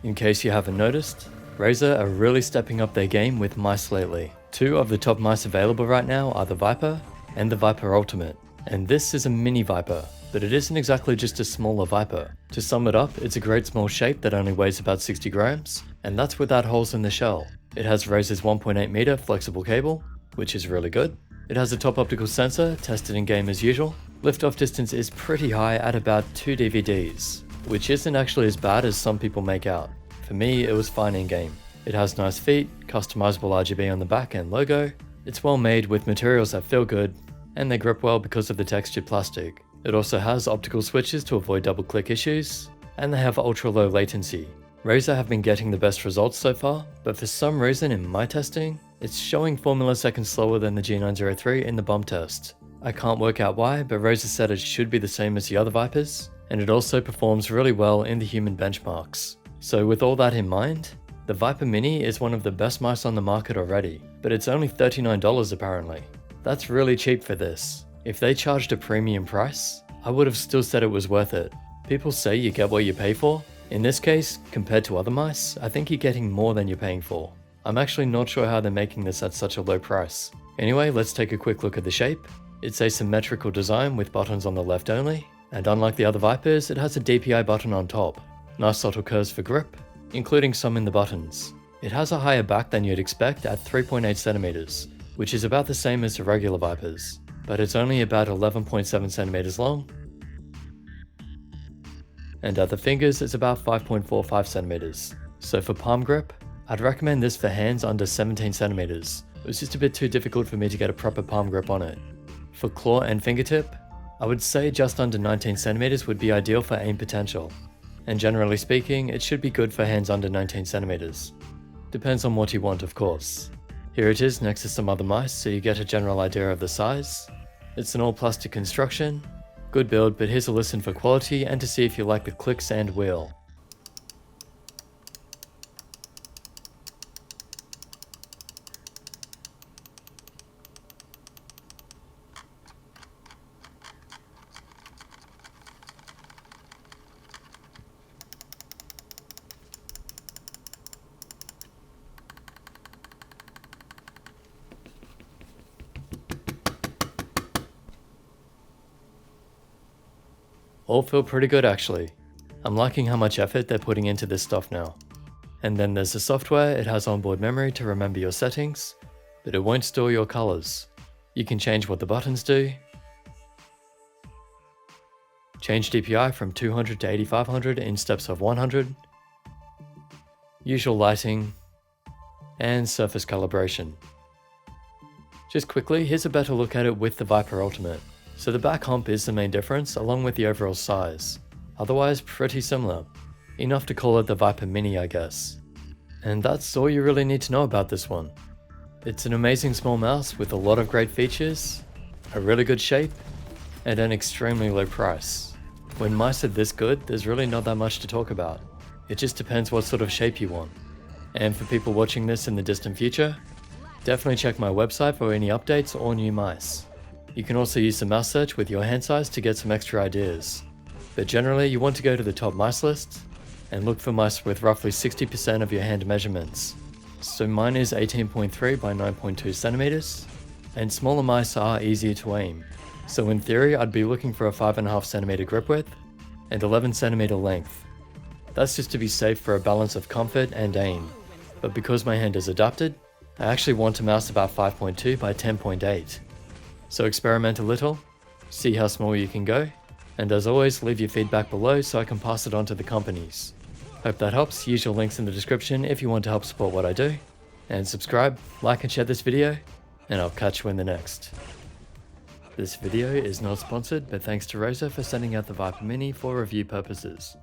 In case you haven't noticed, Razer are really stepping up their game with mice lately. Two of the top mice available right now are the Viper and the Viper Ultimate. And this is a mini Viper, but it isn't exactly just a smaller Viper. To sum it up, it's a great small shape that only weighs about 60 grams, and that's without holes in the shell. It has Razer's 1.8 meter flexible cable, which is really good. It has a top optical sensor, tested in game as usual. Liftoff distance is pretty high at about 2 DVDs, which isn't actually as bad as some people make out. For me, it was fine in game. It has nice feet, customizable RGB on the back and logo. It's well made with materials that feel good, and they grip well because of the textured plastic. It also has optical switches to avoid double click issues, and they have ultra low latency. Razer have been getting the best results so far, but for some reason in my testing, it's showing 4 milliseconds slower than the G903 in the bump test. I can't work out why, but Razer said it should be the same as the other Vipers, and it also performs really well in the human benchmarks. So with all that in mind, the Viper Mini is one of the best mice on the market already, but it's only $39 apparently. That's really cheap for this. If they charged a premium price, I would have still said it was worth it. People say you get what you pay for. In this case, compared to other mice, I think you're getting more than you're paying for. I'm actually not sure how they're making this at such a low price. Anyway, let's take a quick look at the shape. It's a symmetrical design with buttons on the left only, and unlike the other Vipers, it has a DPI button on top. Nice subtle curves for grip, including some in the buttons. It has a higher back than you'd expect at 3.8 centimeters, which is about the same as the regular Vipers, but it's only about 11.7 centimeters long, and at the fingers it's about 5.45 centimeters. So for palm grip, I'd recommend this for hands under 17 centimeters. It was just a bit too difficult for me to get a proper palm grip on it. For claw and fingertip, I would say just under 19 centimeters would be ideal for aim potential. And generally speaking, it should be good for hands under 19 centimeters. Depends on what you want, of course. Here it is next to some other mice so you get a general idea of the size. It's an all plastic construction, good build, but here's a listen for quality and to see if you like the clicks and wheel. All feel pretty good actually. I'm liking how much effort they're putting into this stuff now. And then there's the software. It has onboard memory to remember your settings, but it won't store your colors. You can change what the buttons do, change DPI from 200 to 8500 in steps of 100, usual lighting, and surface calibration. Just quickly, here's a better look at it with the Viper Ultimate. So the back hump is the main difference along with the overall size. Otherwise pretty similar. Enough to call it the Viper Mini, I guess. And that's all you really need to know about this one. It's an amazing small mouse with a lot of great features, a really good shape, and an extremely low price. When mice are this good, there's really not that much to talk about. It just depends what sort of shape you want. And for people watching this in the distant future, definitely check my website for any updates or new mice. You can also use the mouse search with your hand size to get some extra ideas. But generally you want to go to the top mice list and look for mice with roughly 60% of your hand measurements. So mine is 18.3 by 9.2 centimeters, and smaller mice are easier to aim. So in theory I'd be looking for a 5.5 centimeter grip width and 11 centimeter length. That's just to be safe for a balance of comfort and aim. But because my hand is adapted, I actually want a mouse about 5.2 by 10.8. So experiment a little, see how small you can go, and as always leave your feedback below so I can pass it on to the companies. Hope that helps. Use your links in the description if you want to help support what I do, and subscribe, like and share this video, and I'll catch you in the next. This video is not sponsored, but thanks to Razer for sending out the Viper Mini for review purposes.